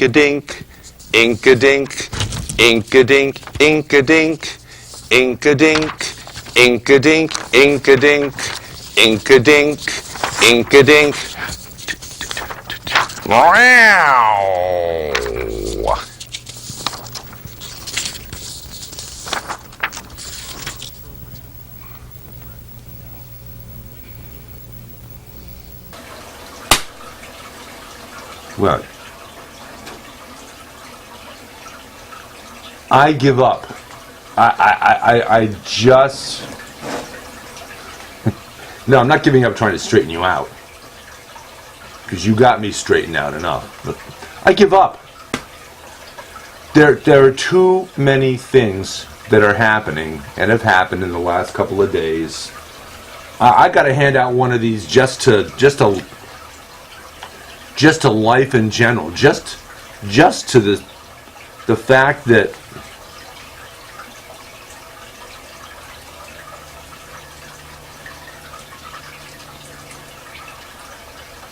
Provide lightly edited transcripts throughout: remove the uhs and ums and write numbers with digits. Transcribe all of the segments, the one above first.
ink-a-dink, ink-a-dink, ink-a-dink, ink-a-dink, ink-a-dink, ink-a-dink, ink-a-dink, ink-a-dink, ink-a-dink. Wow! Well, I give up. I just... No, I'm not giving up trying to straighten you out. Because you got me straightened out enough. But I give up. There are too many things that are happening and have happened in the last couple of days. I got to hand out one of these just to life in general, just to the fact that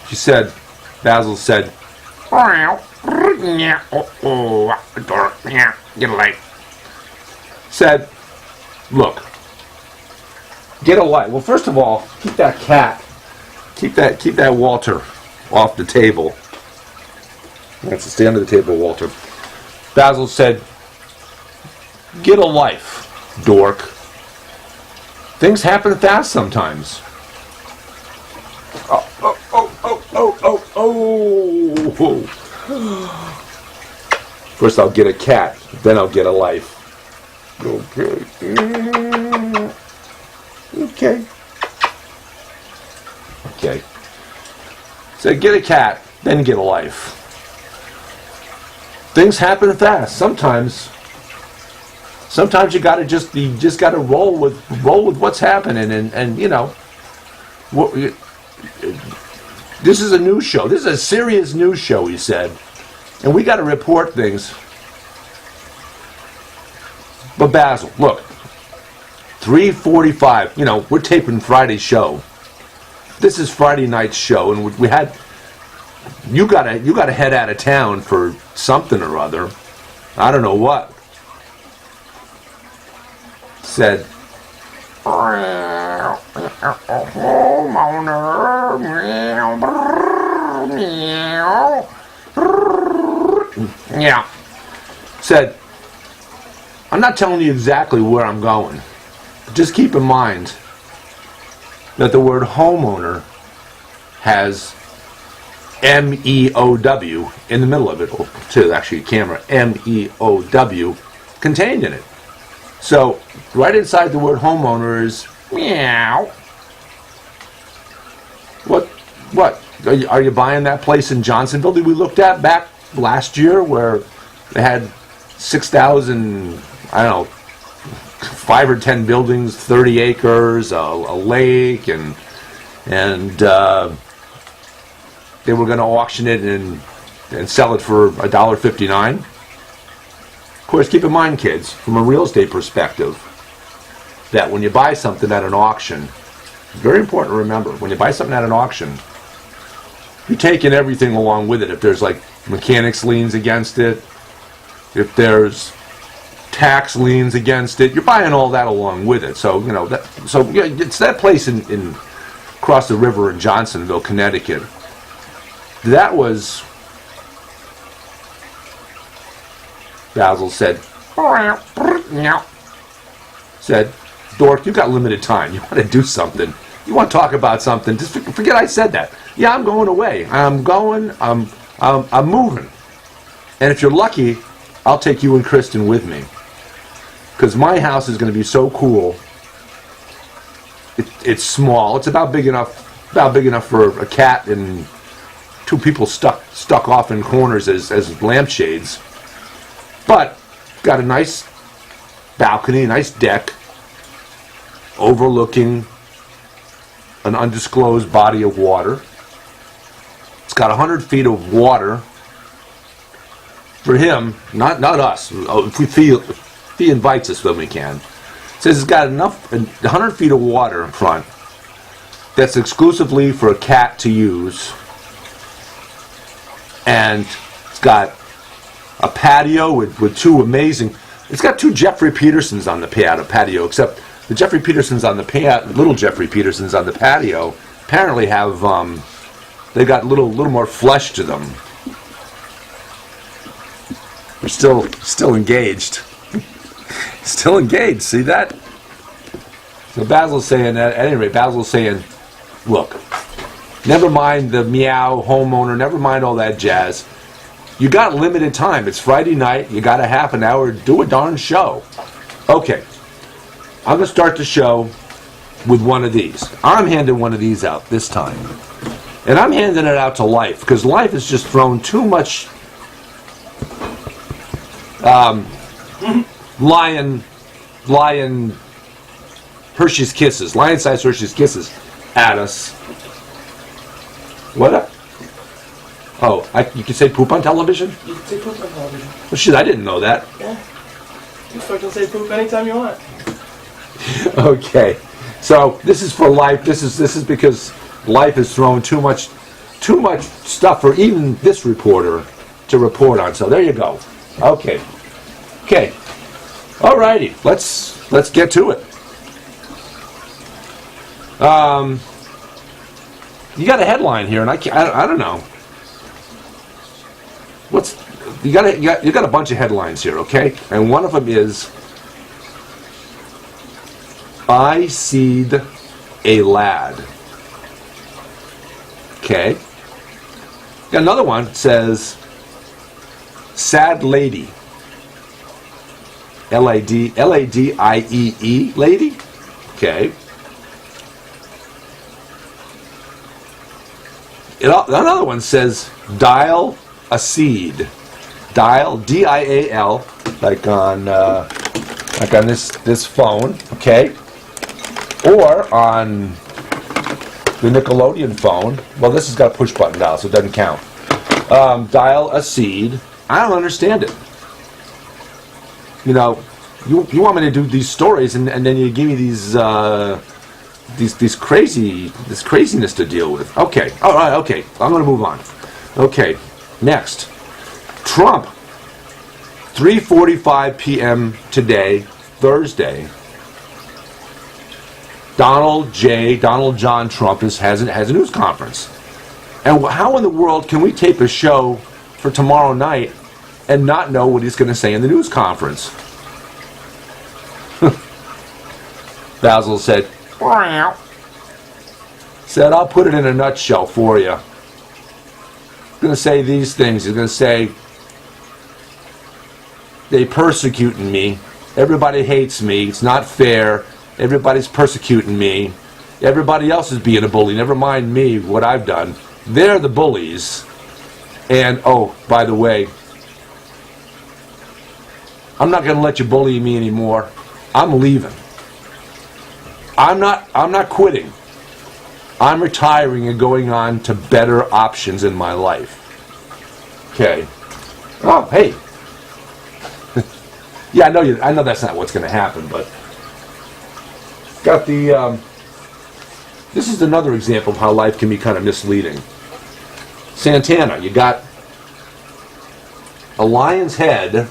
she said, Basil said, said, look, get a light. Well, first of all, keep that cat, keep that Walter off the table. That's to stay under the table, Walter. Basil said, get a life, Dork. Things happen fast sometimes. Oh. First I'll get a cat, then I'll get a life. Okay. Okay. So get a cat, then get a life. Things happen fast. Sometimes you just gotta roll with what's happening, and you know, this is a news show. This is a serious news show, he said, and we got to report things. But Basil, look, 3:45. You know, we're taping Friday's show. This is Friday night's show, and we had. You gotta head out of town for something or other. I don't know what. Said. Yeah. Said, I'm not telling you exactly where I'm going. Just keep in mind that the word homeowner has M-E-O-W in the middle of it, too, actually, camera, M-E-O-W contained in it. So, right inside the word homeowner is meow. What? Are you buying that place in Johnsonville that we looked at back last year where they had 6,000, I don't know, 5 or 10 buildings, 30 acres, a lake, and they were going to auction it and sell it for $1.59. Of course, keep in mind, kids, from a real estate perspective, that when you buy something at an auction, it's very important to remember, when you buy something at an auction, you're taking everything along with it. If there's like mechanics liens against it, if there's tax liens against it, you're buying all that along with it. So, you know, it's that place in across the river in Johnsonville, Connecticut. That was, Basil said, Dork, you got limited time. You want to do something. You want to talk about something. Just forget I said that. Yeah, I'm going away. I'm moving. And if you're lucky, I'll take you and Kristen with me. Because my house is going to be so cool. It's small. It's about big enough for a cat and 2 people stuck off in corners as lampshades. But got a nice balcony, a nice deck, overlooking an undisclosed body of water. It's got 100 feet of water for him, not us. If he invites us when we can. It says it's got 100 feet of water in front that's exclusively for a cat to use. And it's got a patio with two amazing. It's got two Jeffrey Petersons on the patio, except the Jeffrey Petersons on the little Jeffrey Petersons on the patio apparently have they got little more flesh to them. They're still engaged. Still engaged. See that? So Basil's saying, at any rate, Basil's saying, look, never mind the meow homeowner, never mind all that jazz. You got limited time. It's Friday night. You got a half an hour. Do a darn show. Okay. I'm going to start the show with one of these. I'm handing one of these out this time. And I'm handing it out to Life, because Life has just thrown too much lion Hershey's Kisses, lion-sized Hershey's Kisses at us. What up? Oh, you can say poop on television? You can say poop on television. Well, shit, I didn't know that. Yeah. You fucking say poop anytime you want. Okay. So, this is for Life. This is because Life has thrown too much stuff for even this reporter to report on. So, there you go. Okay. Okay. Alrighty. Let's get to it. You got a headline here, and I don't know. You got a bunch of headlines here, okay? And one of them is, I seed a lad. Okay. Got another one that says, sad lady. Ladie, lady. Okay. Another one says, dial a seed. Dial, D-I-A-L, like on this phone, okay? Or on the Nickelodeon phone. Well, this has got a push button dial, so it doesn't count. Dial a seed. I don't understand it. You know, you want me to do these stories, and then you give me these craziness to deal with. Okay, all right, okay. I'm going to move on. Okay, next. Trump, 3:45 p.m. today, Thursday. Donald John Trump has a news conference. And how in the world can we tape a show for tomorrow night and not know what he's going to say in the news conference? Basil said, I'll put it in a nutshell for you. He's going to say these things. He's going to say, they persecuting me. Everybody hates me. It's not fair. Everybody's persecuting me. Everybody else is being a bully. Never mind me, what I've done. They're the bullies. And, oh, by the way, I'm not going to let you bully me anymore. I'm leaving. I'm not quitting. I'm retiring and going on to better options in my life. Okay. Oh, hey. Yeah, I know that's not what's going to happen, but got the. This is another example of how life can be kind of misleading. Santana, you got a lion's head,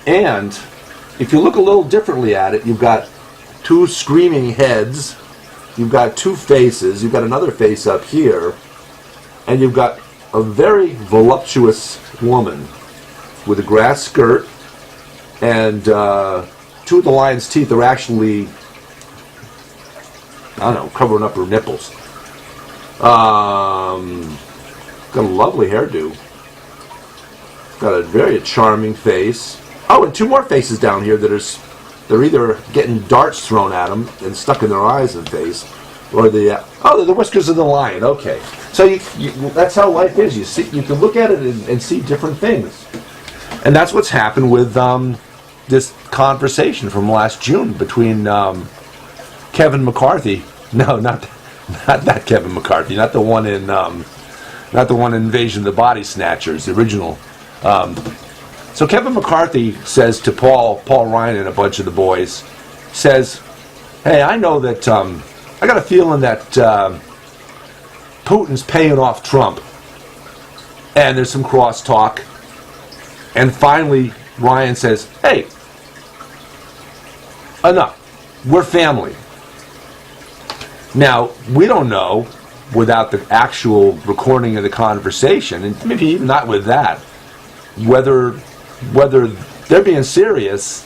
and if you look a little differently at it, you've got two screaming heads, you've got two faces, you've got another face up here, and you've got a very voluptuous woman with a grass skirt, and two of the lion's teeth are actually, I don't know, covering up her nipples. Got a lovely hairdo. Got a very charming face. Oh, and two more faces down here they're either getting darts thrown at them and stuck in their eyes and face, or they're the whiskers of the lion. Okay, so that's how life is. You can look at it and see different things, and that's what's happened with this conversation from last June between Kevin McCarthy. No, not that Kevin McCarthy. Not the one in Invasion of the Body Snatchers, the original. So Kevin McCarthy says to Paul Ryan and a bunch of the boys, says, "Hey, I know that I got a feeling that Putin's paying off Trump, and there's some crosstalk, And finally, Ryan says, hey, enough. We're family. Now, we don't know, without the actual recording of the conversation, and maybe even not with that, whether they're being serious,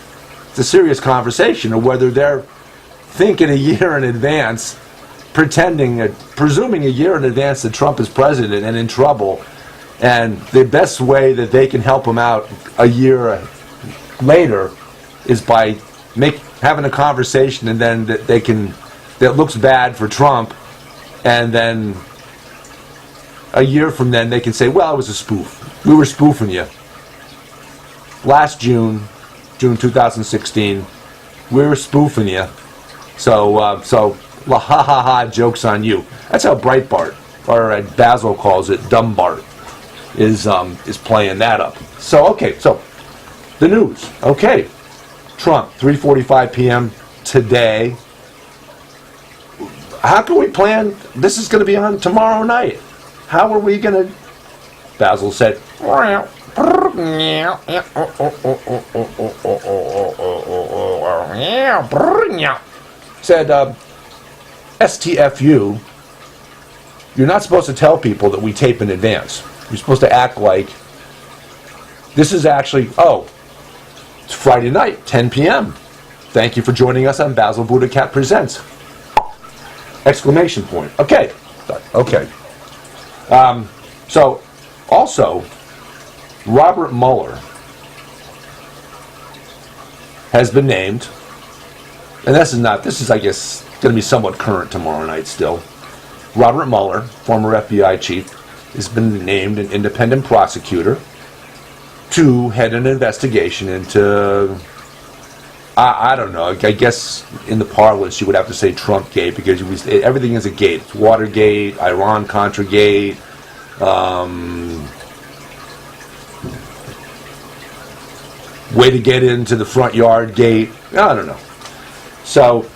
it's a serious conversation, or whether they're thinking a year in advance, presuming a year in advance that Trump is president and in trouble, and the best way that they can help him out a year later is by having a conversation, and then that looks bad for Trump, and then a year from then they can say, well, it was a spoof. We were spoofing you. Last June 2016, we were spoofing you. So ha ha ha, joke's on you. That's how Breitbart, or Basil calls it, Dumb Bart, is playing that up. So, okay, so the news. Okay, Trump, 3:45 p.m. today. How can we plan? This is going to be on tomorrow night. How are we going to? Basil said, STFU, you're not supposed to tell people that we tape in advance. You're supposed to act like this is actually, it's Friday night, 10 p.m. Thank you for joining us on Basil BuddhaCat Presents. Exclamation point. Okay. So, also, Robert Moeller has been named, and this is, I guess, going to be somewhat current tomorrow night still. Robert Moeller, former FBI chief, has been named an independent prosecutor to head an investigation into, I don't know, I guess in the parlance you would have to say Trump-gate, because everything is a gate. It's Watergate, Iran-Contra gate, way to get into the front yard gate. I don't know. So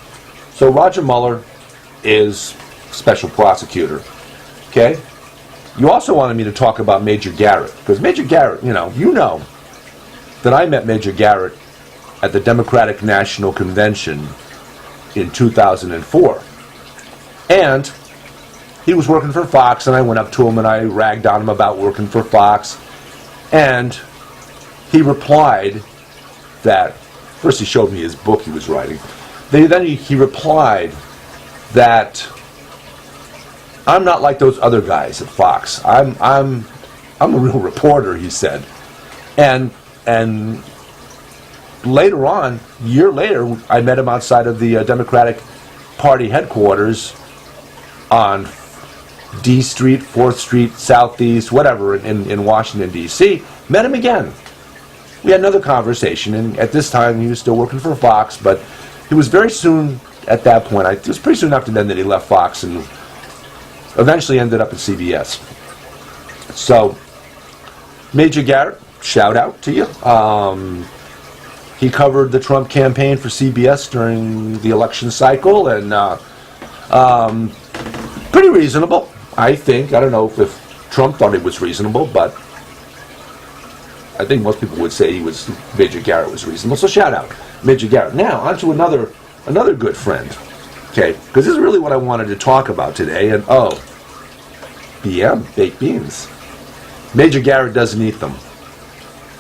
Roger Mueller is special prosecutor. Okay? You also wanted me to talk about Major Garrett, because Major Garrett, you know that I met Major Garrett at the Democratic National Convention in 2004. And he was working for Fox, and I went up to him and I ragged on him about working for Fox. And he replied that, first he showed me his book he was writing. Then he replied that I'm not like those other guys at Fox. I'm a real reporter, he said. And later on, a year later, I met him outside of the Democratic Party headquarters on D Street, 4th Street, Southeast, whatever, in Washington, D.C. Met him again. We had another conversation, and at this time he was still working for Fox, but he was very soon at that point. It was pretty soon after then that he left Fox and eventually ended up at CBS. So, Major Garrett, shout out to you. He covered the Trump campaign for CBS during the election cycle, and pretty reasonable, I think. I don't know if Trump thought it was reasonable, but I think most people would say Major Garrett was reasonable. So shout out, Major Garrett. Now, on to another good friend. Okay, because this is really what I wanted to talk about today, and BM, baked beans. Major Garrett doesn't eat them.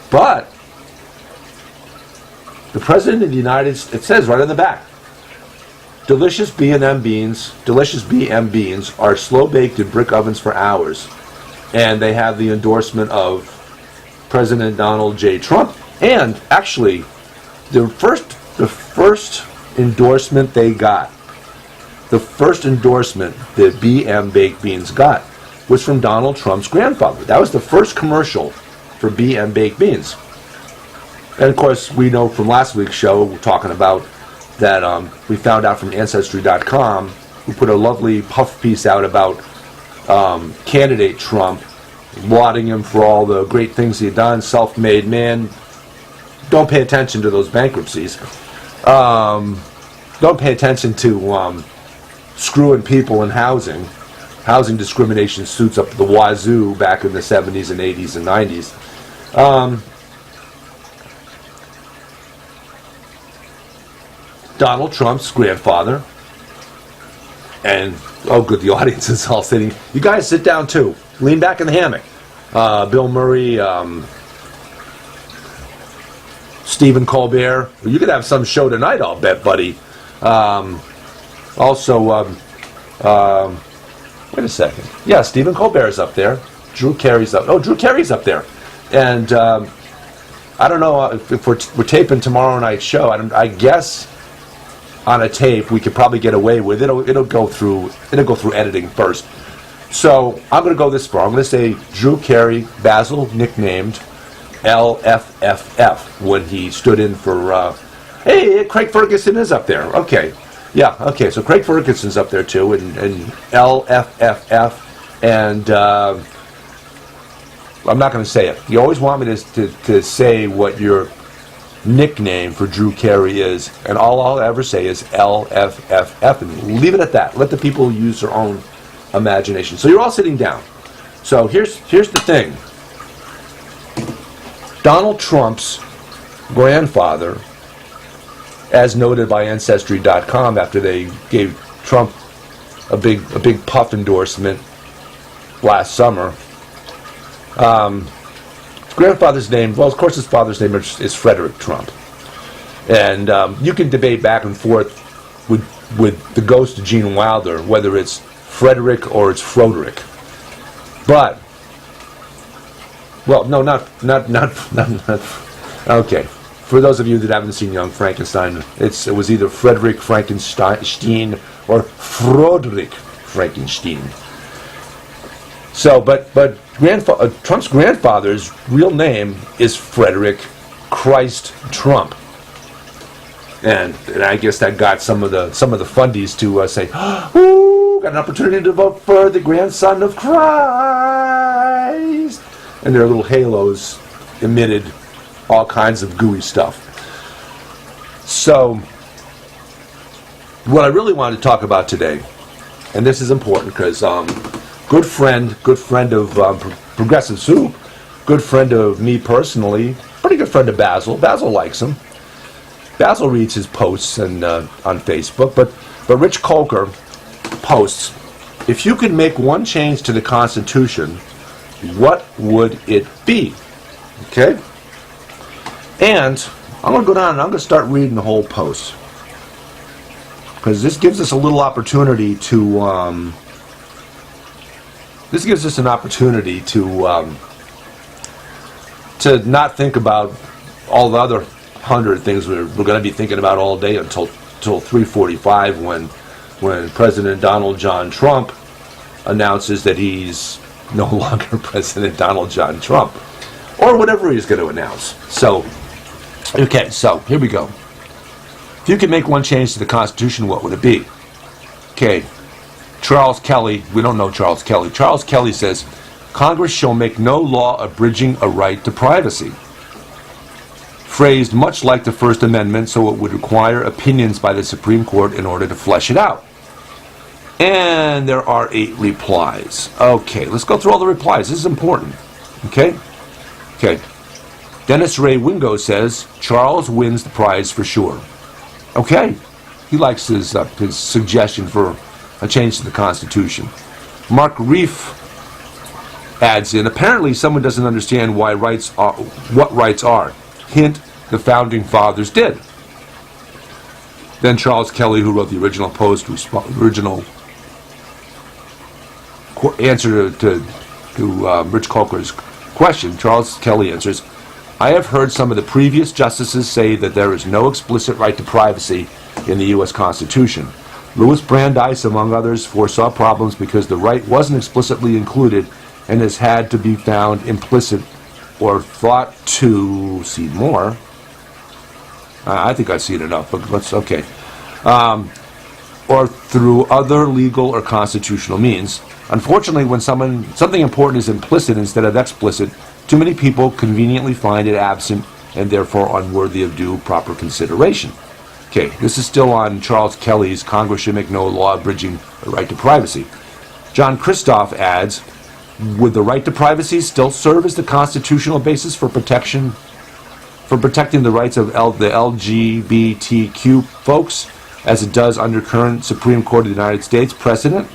But the President of the United States, it says right on the back, delicious BM beans are slow baked in brick ovens for hours. And they have the endorsement of President Donald J. Trump. And actually, the first endorsement they got, the first endorsement that BM baked beans got was from Donald Trump's grandfather. That was the first commercial for BM baked beans. And of course, we know from last week's show, we're talking about that we found out from Ancestry.com, who put a lovely puff piece out about candidate Trump, lauding him for all the great things he had done, self-made man. Don't pay attention to those bankruptcies. Don't pay attention to screwing people in housing discrimination suits up the wazoo back in the 70s and 80s and 90s. Donald Trump's grandfather. And, oh good, the audience is all sitting. You guys sit down too. Lean back in the hammock. Bill Murray, Stephen Colbert. You could have some show tonight, I'll bet, buddy. Wait a second. Yeah, Stephen Colbert's up there. Drew Carey's up. Oh, Drew Carey's up there. And I don't know if we're taping tomorrow night's show. I guess on a tape we could probably get away with it. It'll go through editing first. So I'm going to go this far. I'm going to say Drew Carey, Basil nicknamed LFFF when he stood in for. Hey, Craig Ferguson is up there. Okay. Yeah, okay, so Craig Ferguson's up there too, and LFFF, and I'm not going to say it. You always want me to say what your nickname for Drew Carey is, and all I'll ever say is LFFF, and leave it at that. Let the people use their own imagination. So you're all sitting down. So here's the thing. Donald Trump's grandfather, as noted by Ancestry.com after they gave Trump a big puff endorsement last summer. His grandfather's name, well, of course his father's name is Frederick Trump. And you can debate back and forth with the ghost of Gene Wilder, whether it's Frederick or it's Froderick. But, well, no, not okay. For those of you that haven't seen Young Frankenstein, it was either Frederick Frankenstein or Froderick Frankenstein. So, but Trump's grandfather's real name is Frederick Christ Trump, and I guess that got some of the fundies to say, "Ooh, got an opportunity to vote for the grandson of Christ," and their little halos emitted all kinds of gooey stuff. So, what I really wanted to talk about today, and this is important because good friend of Progressive Soup, good friend of me personally, pretty good friend of Basil. Basil likes him. Basil reads his posts and on Facebook, but Rich Kolker posts, if you could make one change to the Constitution, what would it be? Okay? And I'm going to go down and I'm going to start reading the whole post, because this gives us a little opportunity to not think about all the other 100 things we're going to be thinking about all day until 3:45 when President Donald John Trump announces that he's no longer President Donald John Trump, or whatever he's going to announce. So, okay, so here we go. If you could make one change to the Constitution, what would it be? Okay, Charles Kelly, we don't know Charles Kelly. Charles Kelly says, Congress shall make no law abridging a right to privacy. Phrased much like the First Amendment, so it would require opinions by the Supreme Court in order to flesh it out. And there are 8 replies. Okay, let's go through all the replies. This is important. Okay? Okay. Dennis Ray Wingo says, Charles wins the prize for sure. Okay. He likes his suggestion for a change to the Constitution. Mark Reef adds in, apparently someone doesn't understand what rights are. Hint, the Founding Fathers did. Then Charles Kelly, who wrote the original post, answer to Rich Kolker's question, Charles Kelly answers, I have heard some of the previous justices say that there is no explicit right to privacy in the U.S. Constitution. Louis Brandeis, among others, foresaw problems because the right wasn't explicitly included and has had to be found implicit or thought to see more. I think I've seen enough, but let's, okay. Or through other legal or constitutional means. Unfortunately, when something important is implicit instead of explicit, too many people conveniently find it absent and therefore unworthy of due proper consideration. Okay, this is still on Charles Kelly's Congress should make no law abridging the right to privacy. John Christoph adds, would the right to privacy still serve as the constitutional basis for protection for protecting the rights of the LGBTQ folks, as it does under current Supreme Court of the United States precedent?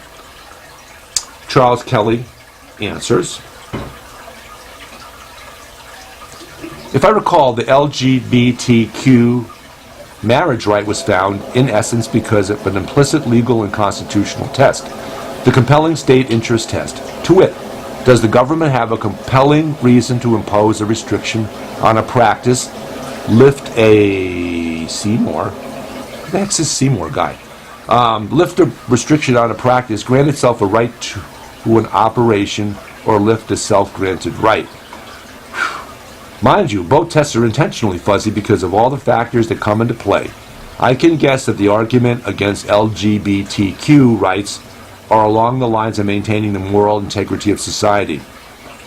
Charles Kelly answers, if I recall, the LGBTQ marriage right was found, in essence, because of an implicit legal and constitutional test, the compelling state interest test. To wit, does the government have a compelling reason to impose a restriction on a practice, lift a Seymour? Who the heck's this Seymour guy? Lift a restriction on a practice, grant itself a right to an operation, or lift a self-granted right? Mind you, both tests are intentionally fuzzy because of all the factors that come into play. I can guess that the argument against LGBTQ rights are along the lines of maintaining the moral integrity of society.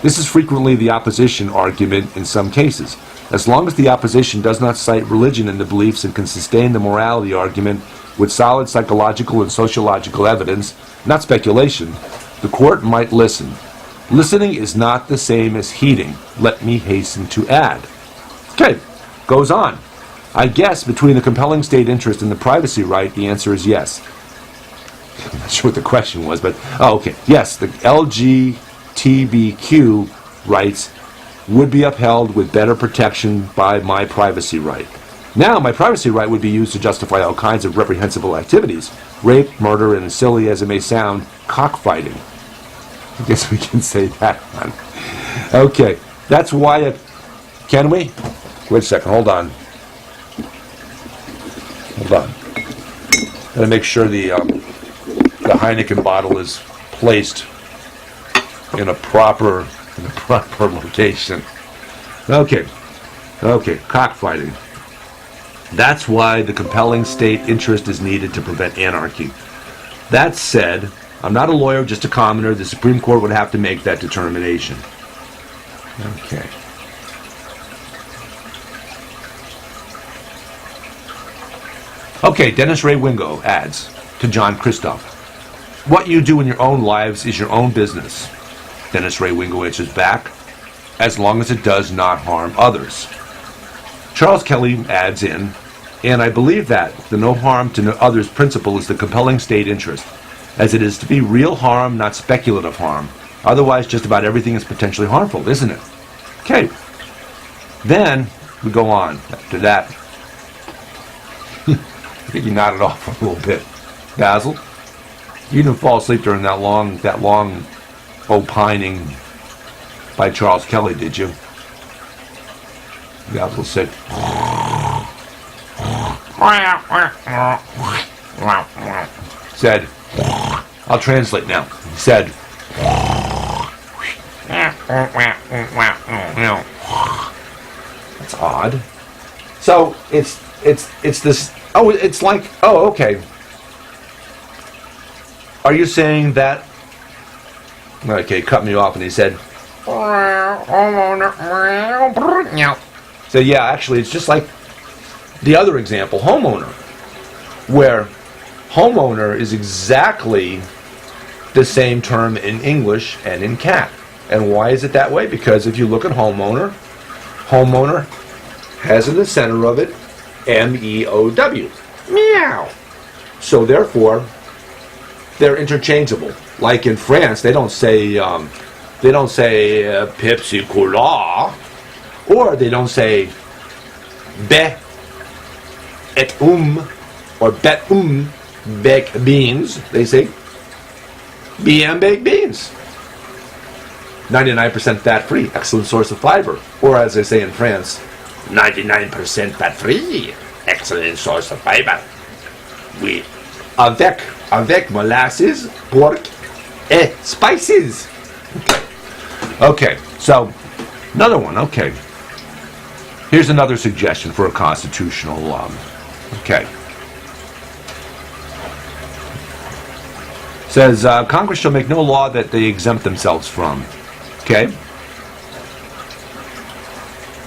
This is frequently the opposition argument in some cases. As long as the opposition does not cite religion in the beliefs and can sustain the morality argument with solid psychological and sociological evidence, not speculation, the court might listen. Listening is not the same as heeding, let me hasten to add. Okay, goes on. I guess between the compelling state interest and the privacy right, the answer is yes. I'm not sure what the question was, but, okay. Yes, the LGBTQ rights would be upheld with better protection by my privacy right. Now, my privacy right would be used to justify all kinds of reprehensible activities. Rape, murder, and as silly as it may sound, cockfighting. I guess we can say that one. Okay, that's why can we? Wait a second, hold on. Gotta make sure the Heineken bottle is placed in a proper location. Okay, cockfighting. That's why the compelling state interest is needed to prevent anarchy. That said, I'm not a lawyer, just a commoner. The Supreme Court would have to make that determination. Okay. Okay, Dennis Ray Wingo adds to John Christoph, what you do in your own lives is your own business. Dennis Ray Wingo answers back, as long as it does not harm others. Charles Kelly adds in, and I believe that the no harm to no others principle is the compelling state interest, as it is to be real harm, not speculative harm. Otherwise, just about everything is potentially harmful, isn't it? Okay. Then we go on. After that, I think you nodded off a little bit. Basil, you didn't fall asleep during that long opining by Charles Kelly, did you? Basil said, I'll translate now. He said, that's odd. So it's this. Oh, it's like, oh, okay. Are you saying that? Okay, cut me off, and he said, so yeah, actually, it's just like the other example, homeowner, where homeowner is exactly the same term in English and in cat. And why is it that way? Because if you look at homeowner has in the center of it M-E-O-W. Meow. So therefore, they're interchangeable. Like in France, they don't say Pepsi Cola, or they don't say be et or bet baked beans. They say BM baked beans. 99% fat-free, excellent source of fiber. Or as they say in France, 99% fat-free, excellent source of fiber. Oui. Avec molasses, pork, et spices. Okay, so another one, okay. Here's another suggestion for a constitutional, okay. Says, Congress shall make no law that they exempt themselves from. Okay?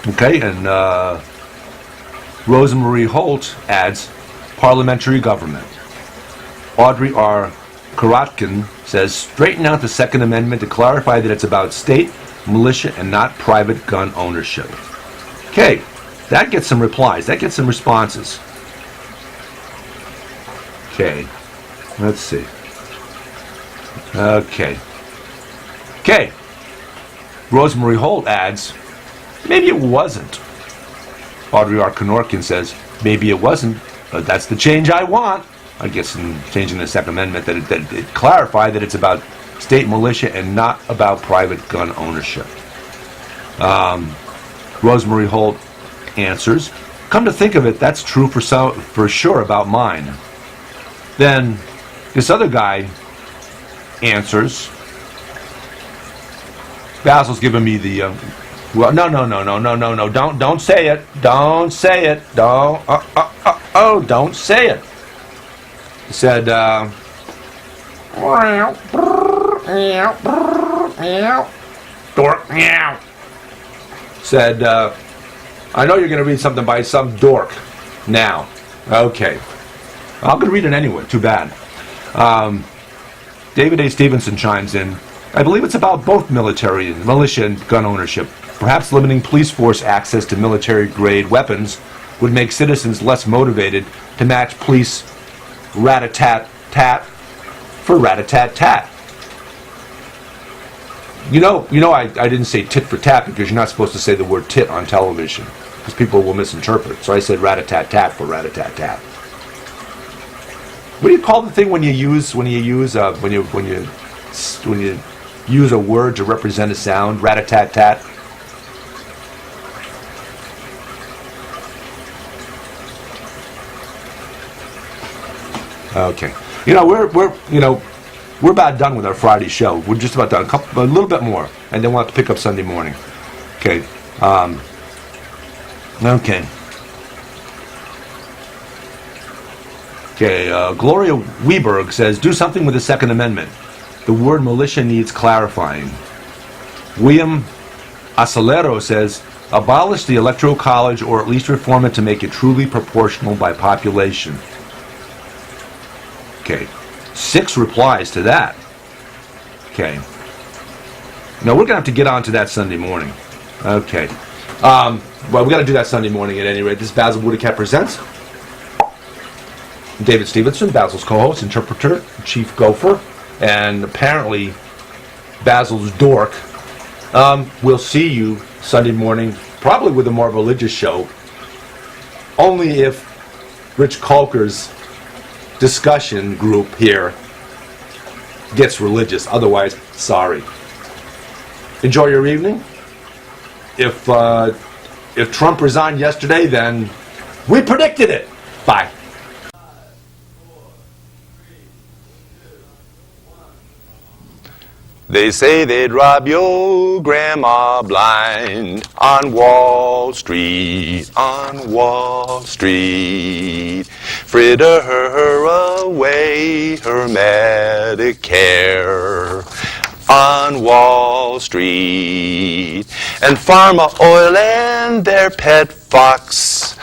Okay, and Rosemarie Holt adds, parliamentary government. Audrey R. Karotkin says, straighten out the Second Amendment to clarify that it's about state, militia, and not private gun ownership. Okay, That gets some replies. That gets some responses. Okay. Let's see. Okay. Okay. Rosemary Holt adds, maybe it wasn't. Audrey R. Kenorkin says, maybe it wasn't, but that's the change I want. I guess in changing the Second Amendment, that it clarified that it's about state militia and not about private gun ownership. Rosemary Holt answers, come to think of it, that's true for sure about mine. Then this other guy answers, Basil's giving me the well, no, don't say it, don't say it, don't say it. He said, Dork, meow. Said, I know you're going to read something by some dork now. Okay. I'm going to read it anyway, too bad. David A. Stevenson chimes in, I believe it's about both militia and gun ownership. Perhaps limiting police force access to military-grade weapons would make citizens less motivated to match police rat-a-tat-tat for rat-a-tat-tat. You know, I didn't say tit for tat because you're not supposed to say the word tit on television because people will misinterpret. So I said rat-a-tat-tat for rat-a-tat-tat. What do you call the thing when you use a word to represent a sound? Rat-a-tat-tat. Okay. We're about done with our Friday show. We're just about done. A little bit more, and then we'll have to pick up Sunday morning. Okay. Okay. Okay. Gloria Weberg says, do something with the Second Amendment. The word militia needs clarifying. William Acelero says, abolish the Electoral College or at least reform it to make it truly proportional by population. Okay. 6 replies to that. Okay. Now we're going to have to get on to that Sunday morning. Okay. Well, we got to do that Sunday morning at any rate. This is Basil BuddhaCat Presents. David Stevenson, Basil's co-host, interpreter, chief gopher, and apparently Basil's dork. We'll see you Sunday morning, probably with a more religious show. Only if Rich Kolker's discussion group here gets religious. Otherwise, sorry. Enjoy your evening. If Trump resigned yesterday, then we predicted it. Bye. They say they'd rob your grandma blind on Wall Street, on Wall Street. Fritter her away, her Medicare on Wall Street. And Pharma Oil and their pet fox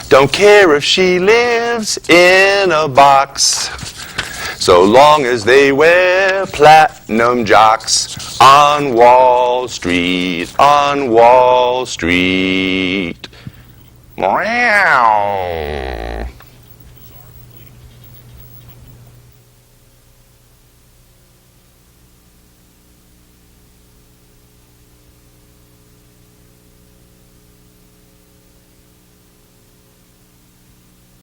don't care if she lives in a box, so long as they wear platinum jocks on Wall Street, on Wall Street. Meow.